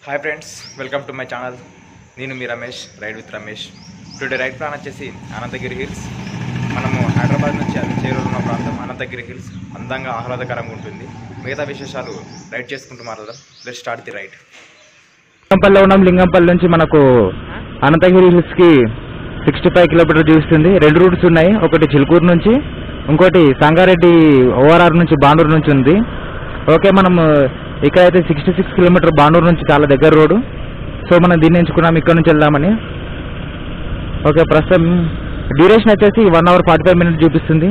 Hi friends, welcome to my channel. నేను మీ Ramesh, ride with Ramesh. Today ride plan వచ్చేసి Ananthagiri hills. మనము హైదరాబాద్ నుంచి అతి చేరువలో ఉన్న ప్రాంతం అనంతగిరి హిల్స్ అందంగా ఆహ్లాదకరంగా ఉంటుంది. మిగతా విశేషాలు రైడ్ చేసుకుంటూ మాట్లాడదాం. Let's start the ride. లింగంపల్లిలో ఉన్నాం. లింగంపల్లి నుంచి మనకు అనంతగిరి హిల్స్కి 65 కిలోమీటర్ చూపిస్తుంది. 2 రూట్స్ ఉన్నాయి. ఒకటి చిలుకూరు నుంచి, ఇంకోటి సంగారెడ్డి ఓఆర్ఆర్ నుంచి బానూరు నుంచి ఉంది. ఓకే, మనం ఇక్కడైతే 66 కిలోమీటర్ బానూరు నుంచి చాలా దగ్గర రోడ్డు. సో మనం దీన్ని ఎంచుకున్నాం ఇక్కడ నుంచి వెళ్దామని. ఓకే, ప్రస్తుతం డ్యూరేషన్ వచ్చేసి 1 hour 45 minutes చూపిస్తుంది.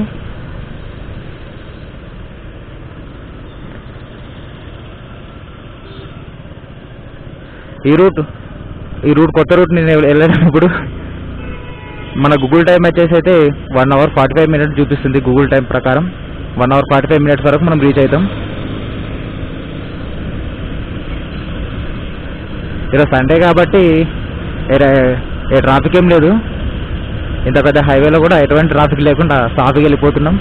ఈ రూట్ కొత్త రూట్ నేను వెళ్ళినప్పుడు మన గూగుల్ టైం వచ్చేసి అయితే 1 hour 45 minutes చూపిస్తుంది. గూగుల్ టైం ప్రకారం 1 hour 45 minutes వరకు మనం రీచ్ అవుతాం. ఈరోజు సండే కాబట్టి ఏ ట్రాఫిక్ ఏం లేదు. ఇంత పెద్ద హైవేలో కూడా ఎటువంటి ట్రాఫిక్ లేకుండా సాఫీగా వెళ్ళిపోతున్నాం.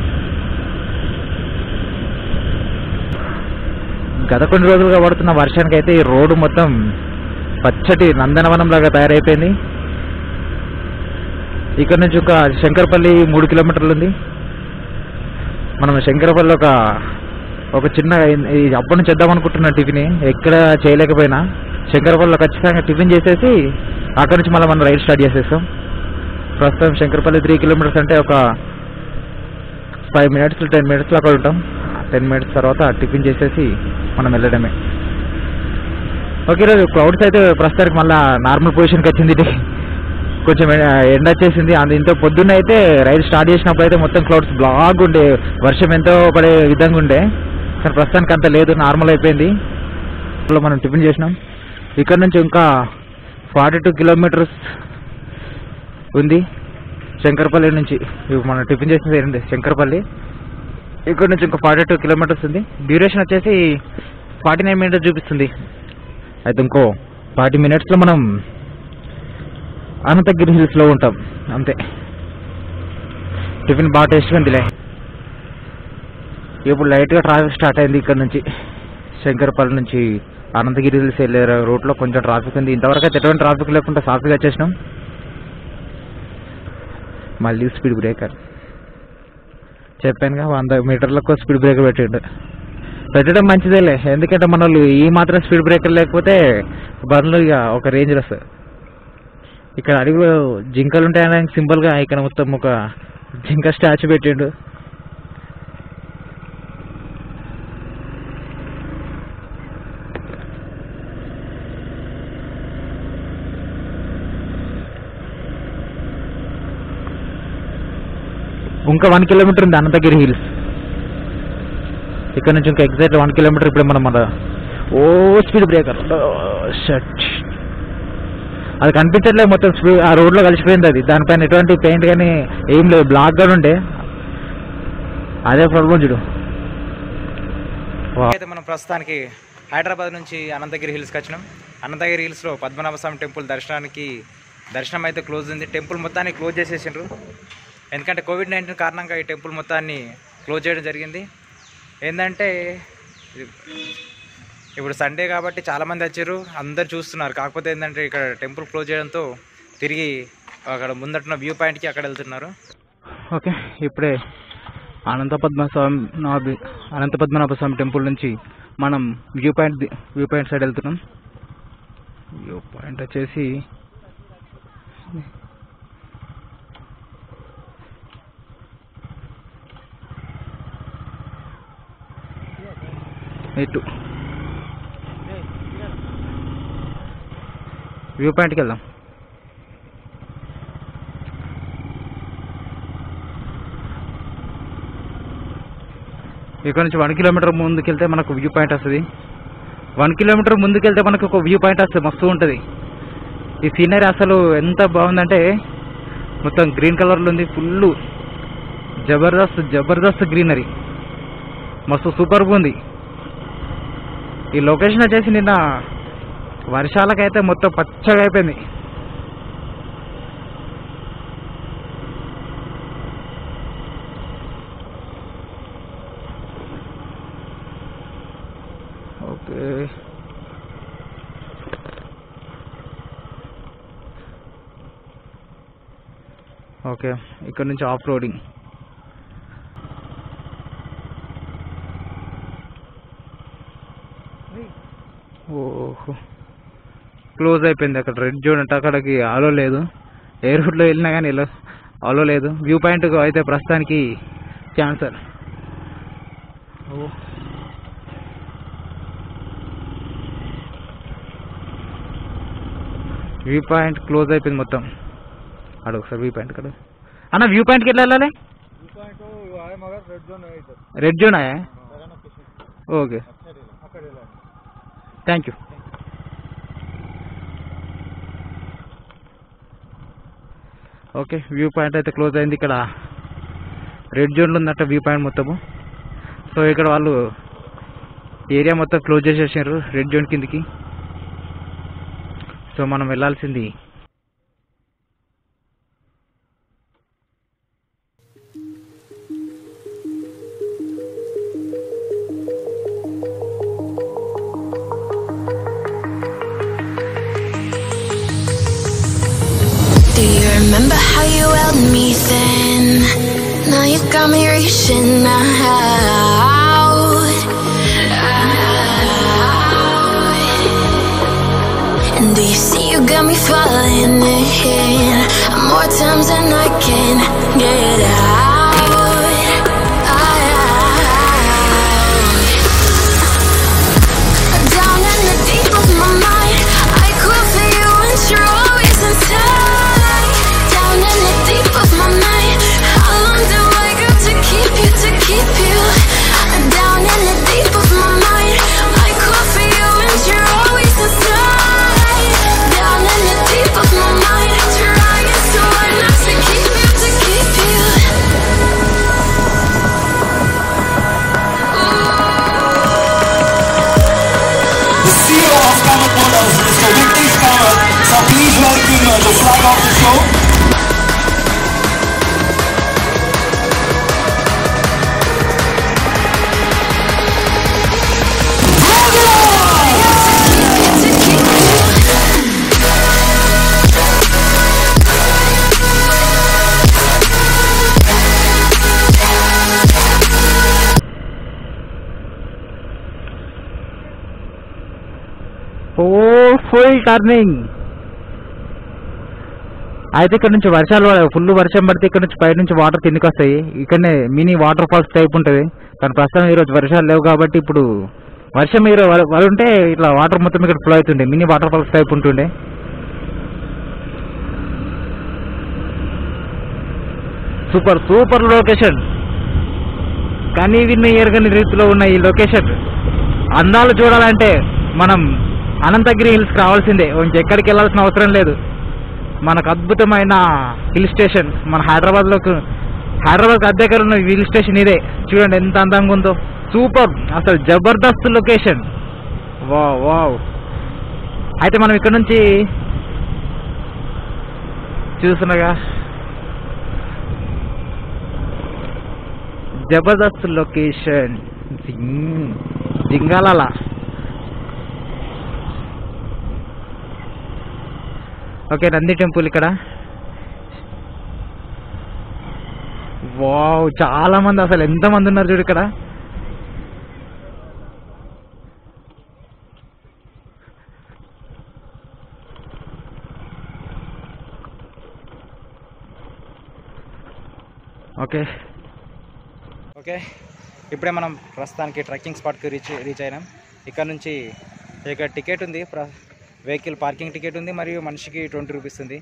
గత కొన్ని రోజులుగా పడుతున్న వర్షానికి అయితే ఈ రోడ్డు మొత్తం పచ్చటి నందనవనం లాగా తయారైపోయింది. ఇక్కడ నుంచి ఒక శంకరపల్లి 3 కిలోమీటర్లు ఉంది. మనం శంకరపల్లి ఒక చిన్న అప్పటి నుంచి చేద్దాం అనుకుంటున్న టిఫిన్ ఎక్కడ చేయలేకపోయినా శంకరపల్లిలో ఖచ్చితంగా టిఫిన్ చేసేసి అక్కడి నుంచి మళ్ళీ మనం రైడ్ స్టార్ట్ చేసేస్తాం. ప్రస్తుతం శంకరపల్లి 3 kilometers అంటే ఒక 5 minutes 10 minutes అక్కడ ఉంటాం. 10 minutes తర్వాత టిఫిన్ చేసేసి మనం వెళ్ళడమే. ఓకే, ఈరోజు క్లౌడ్స్ అయితే ప్రస్తుతానికి మళ్ళీ నార్మల్ పొజిషన్కి వచ్చింది. కొంచెం ఎండ వచ్చేసింది. ఇంత పొద్దున్న అయితే రైడ్ స్టార్ట్ చేసినప్పుడు అయితే మొత్తం క్లౌడ్స్ బ్లాక్ ఉండే, వర్షం ఎంతో పడే విధంగా ఉండే. కానీ ప్రస్తుతానికి అంత లేదు, నార్మల్ అయిపోయింది. మనం టిఫిన్ చేసినాం. ఇక్కడ నుంచి ఇంకా 42 kilometers ఉంది శంకరపల్లి నుంచి. మనం టిఫిన్ చేసింది శంకరపల్లి. ఇక్కడ నుంచి ఇంకా 42 kilometers ఉంది. డ్యూరేషన్ వచ్చేసి 49 minutes చూపిస్తుంది. అయితే ఇంకో 40 minutesలో మనం అనంతగిరి హిల్స్లో ఉంటాం అంతే. టిఫిన్ బాగా టేస్ట్గా ఉందిలే. ఇప్పుడు లైట్గా ట్రాఫిక్ స్టార్ట్ అయింది. ఇక్కడ నుంచి శంకరపల్లి నుంచి అనంతగిరి హిల్స్ వెళ్ళే రూట్లో కొంచెం ట్రాఫిక్ ఉంది. ఇంతవరకు అయితే ఎటువంటి ట్రాఫిక్ లేకుండా సాఫీగా వచ్చేసినాం. మళ్ళీ స్పీడ్ బ్రేకర్ చెప్పానుగా, 100 మీటర్లకు స్పీడ్ బ్రేకర్ పెట్టడం మంచిదేలే. ఎందుకంటే మన వాళ్ళు ఈ మాత్రం స్పీడ్ బ్రేకర్ లేకపోతే బండ్లు ఇక ఒక రేంజ్లో వస్తుంది. ఇక్కడ అడుగులో జింకలు ఉంటాయని సింపుల్గా ఇక్కడ మొత్తం ఒక జింక స్టాచ్యూ పెట్టిండు. ఇంకా 1 kilometer ఉంది అనంతగిరి హిల్స్. ఇక్కడ నుంచి ఇంకా ఎగ్జాక్ట్ 1 kilometer. ఇప్పుడు మనం స్పీడ్ బ్రేకర్ షట్ అది కనిపించట్లేదు. మొత్తం ఆ రోడ్లో కలిసిపోయింది. అది దానిపైన ఎటువంటి పెయింట్ కానీ ఏం లేదు, బ్లాక్ గా ఉండే. అదే ప్రాబ్లం చూడు. అయితే మనం ప్రస్తుతానికి హైదరాబాద్ నుంచి అనంతగిరి హిల్స్కి వచ్చినాం. అనంతగిరి హిల్స్లో పద్మనాభ స్వామి టెంపుల్ దర్శనం అయితే క్లోజ్ ఉంది. టెంపుల్ మొత్తాన్ని క్లోజ్ చేసేసిండ్రు. ఎందుకంటే COVID-19 కారణంగా ఈ టెంపుల్ మొత్తాన్ని క్లోజ్ చేయడం జరిగింది. ఏంటంటే ఇప్పుడు సండే కాబట్టి చాలామంది వచ్చారు, అందరు చూస్తున్నారు. కాకపోతే ఏంటంటే ఇక్కడ టెంపుల్ క్లోజ్ చేయడంతో తిరిగి అక్కడ ముందటున్న వ్యూ పాయింట్కి అక్కడ వెళ్తున్నారు. ఓకే, ఇప్పుడే అనంత పద్మనాభ స్వామి టెంపుల్ నుంచి మనం వ్యూ పాయింట్ సైడ్ వెళ్తున్నాం. వ్యూ పాయింట్ వచ్చేసి ఇటు వ్యూ పాయింట్కి వెళ్దాం. ఇక్కడ నుంచి 1 kilometer ముందుకెళ్తే మనకు వ్యూ పాయింట్ వస్తుంది. 1 kilometer ముందుకెళ్తే మనకు ఒక వ్యూ పాయింట్ వస్తుంది, మస్తు ఉంటుంది. ఈ సీనరీ అసలు ఎంత బాగుందంటే మొత్తం గ్రీన్ కలర్లో ఉంది. ఫుల్ జబర్దస్త్ గ్రీనరీ, మస్తు సూపర్గా ఉంది. ఈ లొకేషన్ వచ్చేసి నిన్న వర్షాలకైతే మొత్తం పచ్చగా అయిపోయింది. ఓకే, ఓకే, ఇక్కడ నుంచి ఆఫ్ రోడింగ్. ఓహో, క్లోజ్ అయిపోయింది. అక్కడ రెడ్ జోన్ అంటే అక్కడికి అలో లేదు. ఏ రూట్లో వెళ్ళినా కానీ అలో లేదు. వ్యూ పాయింట్ అయితే ప్రస్తుతానికి క్యాన్సర్. వ్యూ పాయింట్ క్లోజ్ అయిపోయింది మొత్తం. అడుగు సార్ వ్యూ పాయింట్ కదా అన్న. వ్యూ పాయింట్కి ఎట్లా వెళ్ళాలి? రెడ్ జోన్ ఆయా? Okay, thank you. Okay, view point అయితే క్లోజ్ అయింది. ఇక్కడ రెడ్ జోన్లో ఉందట వ్యూ పాయింట్ మొత్తము. సో ఇక్కడ వాళ్ళు ఏరియా మొత్తం క్లోజ్ చేసేసారు రెడ్ జోన్ కిందికి. సో మనం వెళ్ళాల్సింది Do you remember how you held me then? Now you got me reaching out. And do you see you got me falling in more times than I can get out. Down in the deep of my mind, I call for you and you're always inside. Down in the deep of my mind, how long do I got to keep you, to keep you? Down in the deep of my mind, I call for you and you're always inside. Down in the deep of my mind, trying so hard not to keep you, to keep you. The CEO of Scarlet Models is the victim Scarlet, so please welcome the flag of the show. Full turning అయితే ఇక్కడ నుంచి వర్షాలు full వర్షం పడితే ఇక్కడ నుంచి పై నుంచి water కిందకి వస్తాయి. ఇక్కడనే మినీ వాటర్ ఫాల్స్ టైప్ ఉంటుంది. కానీ ప్రస్తుతం ఈరోజు వర్షాలు లేవు కాబట్టి ఇప్పుడు వర్షం మీరు ఉంటే ఇట్లా వాటర్ మొత్తం ఇక్కడ ఫ్లో అవుతుండే, మినీ వాటర్ ఫాల్స్ టైప్ ఉంటుండే. Super super location. కానీ విన్న ఎరగని రీతిలో ఉన్న ఈ లొకేషన్ అందాలు చూడాలంటే మనం అనంతగిరి హిల్స్కి రావాల్సిందే. ఇంకెక్కడికి వెళ్ళాల్సిన అవసరం లేదు. మనకు అద్భుతమైన హిల్ స్టేషన్ మన హైదరాబాద్కి దగ్గర ఉన్న హిల్ స్టేషన్ ఇదే. చూడండి ఎంత అందంగా ఉందో. సూపర్, అసలు జబర్దస్త్ లొకేషన్. Wow wow. అయితే మనం ఇక్కడ నుంచి చూస్తున్నాగా జబర్దస్త్ లొకేషన్ జింగాల. ఓకే, నంది టెంపుల్ ఇక్కడ. వావ్, చాలా మంది, అసలు ఎంతమంది ఉన్నారు చూడు ఇక్కడ. ఓకే ఓకే, ఇప్పుడే మనం ప్రస్తుతానికి ట్రెక్కింగ్ స్పాట్కి రీచ్ అయినాం. ఇక్కడ నుంచి ఇక్కడ టికెట్ ఉంది, వెహికల్ పార్కింగ్ టికెట్ ఉంది, మరియు మనిషికి 20 రూపీస్ ఉంది.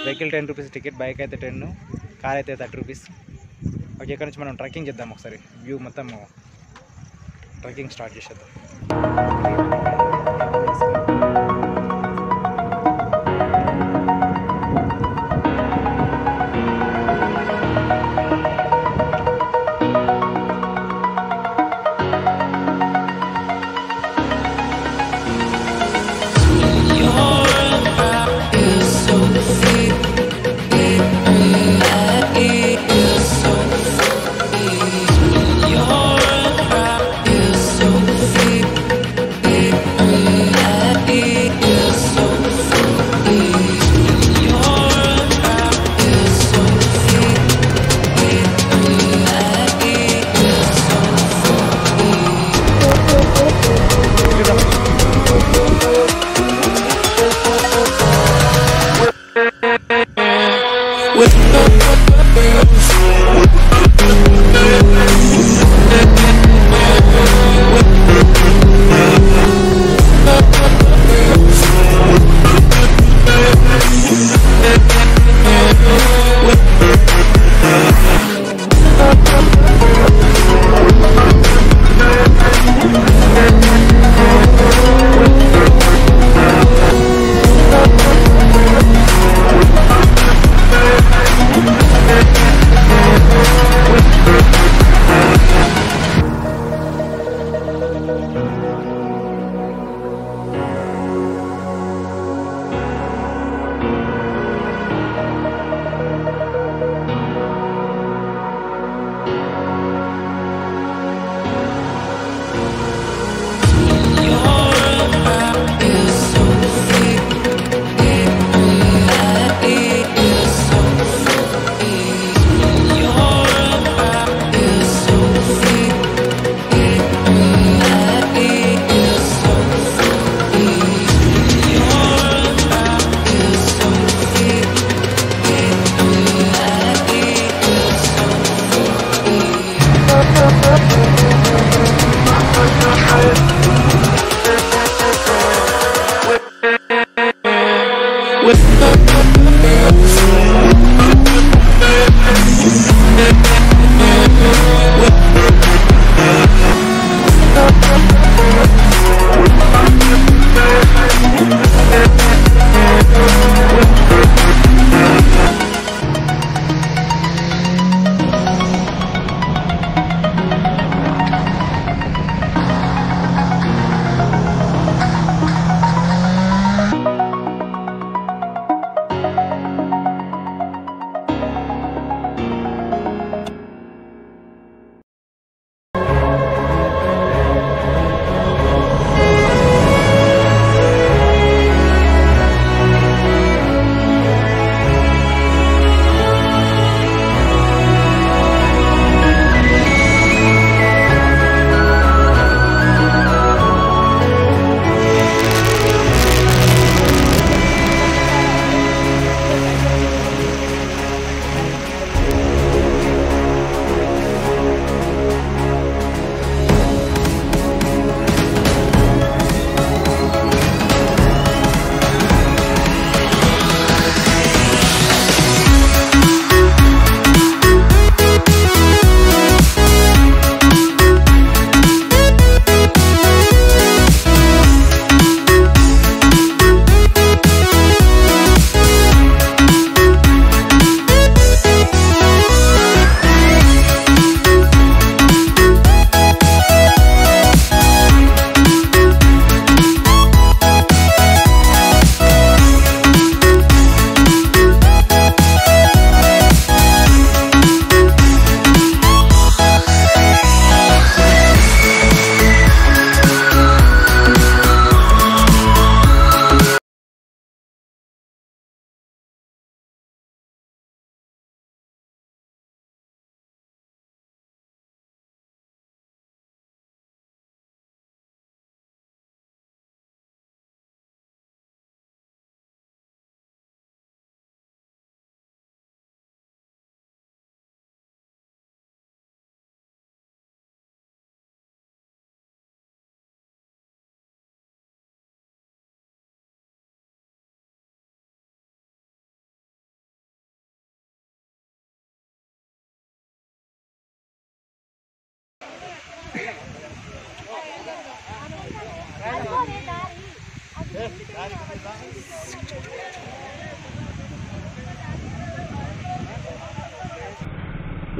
వెహికల్ 10 రూపీస్ టికెట్, బైక్ అయితే 10, కార్ అయితే 30 రూపీస్. ఓకే, ఇక్కడ నుంచి మనం ట్రెక్కింగ్ చేద్దాం. ఒకసారి వ్యూ మొత్తం ట్రెక్కింగ్ స్టార్ట్ చేసేద్దాం.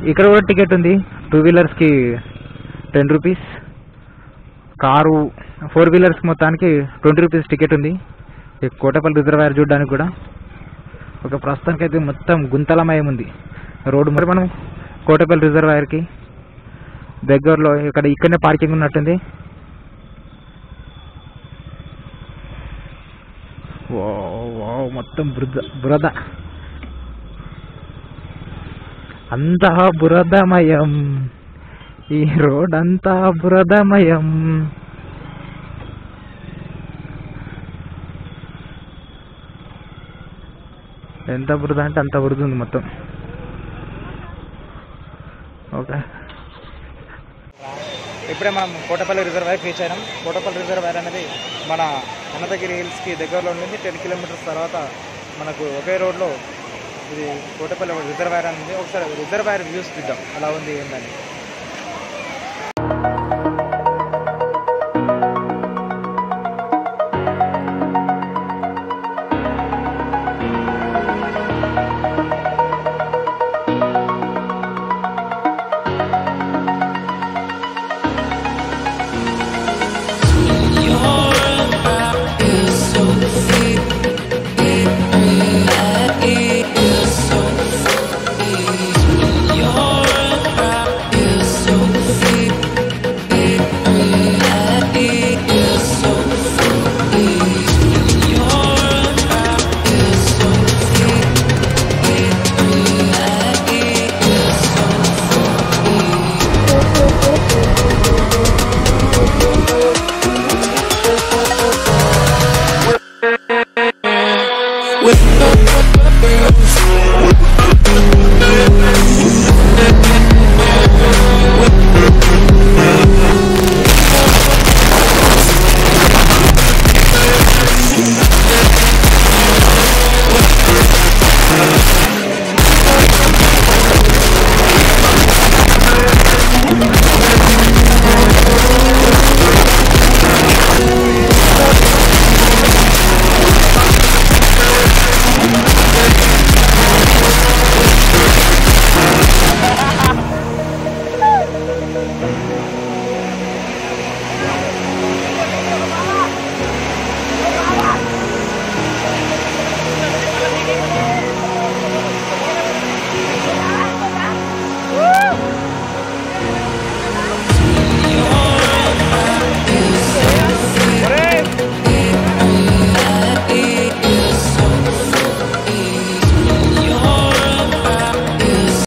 ఇక్కడ కూడా టికెట్ ఉంది. 2 వీలర్స్కి 10 రూపీస్, కారు 4 వీలర్స్ మొత్తానికి 20 రూపీస్ టికెట్ ఉంది. ఈ కోటపల్లి రిజర్వాయర్ చూడడానికి కూడా ఒక ప్రస్తుతానికి అయితే మొత్తం గుంతలమయం ఉంది రోడ్డు. మరి మనం కోటపల్లి రిజర్వాయర్కి దగ్గరలో ఇక్కడనే పార్కింగ్ ఉన్నట్టుంది. మొత్తం బురద, అంతా బురదమయం, ఈ రోడ్ అంతా బురదమయం. ఎంత బురద అంటే అంత బురద ఉంది మొత్తం. ఓకే, ఇప్పుడే మనం కోటపల్లి రిజర్వాయర్ రీచ్ అయినాం. కోటపల్లి రిజర్వాయర్ అనేది మన అనంతగిరి హిల్స్కి దగ్గరలో ఉంటుంది. 10 కిలోమీటర్స్ తర్వాత మనకు ఒకే రోడ్లో ఇది కోటపల్లి రిజర్వాయర్ అని ఉంది. ఒకసారి రిజర్వాయర్ వ్యూస్ చూద్దాం ఎలా ఉంది ఏంటని.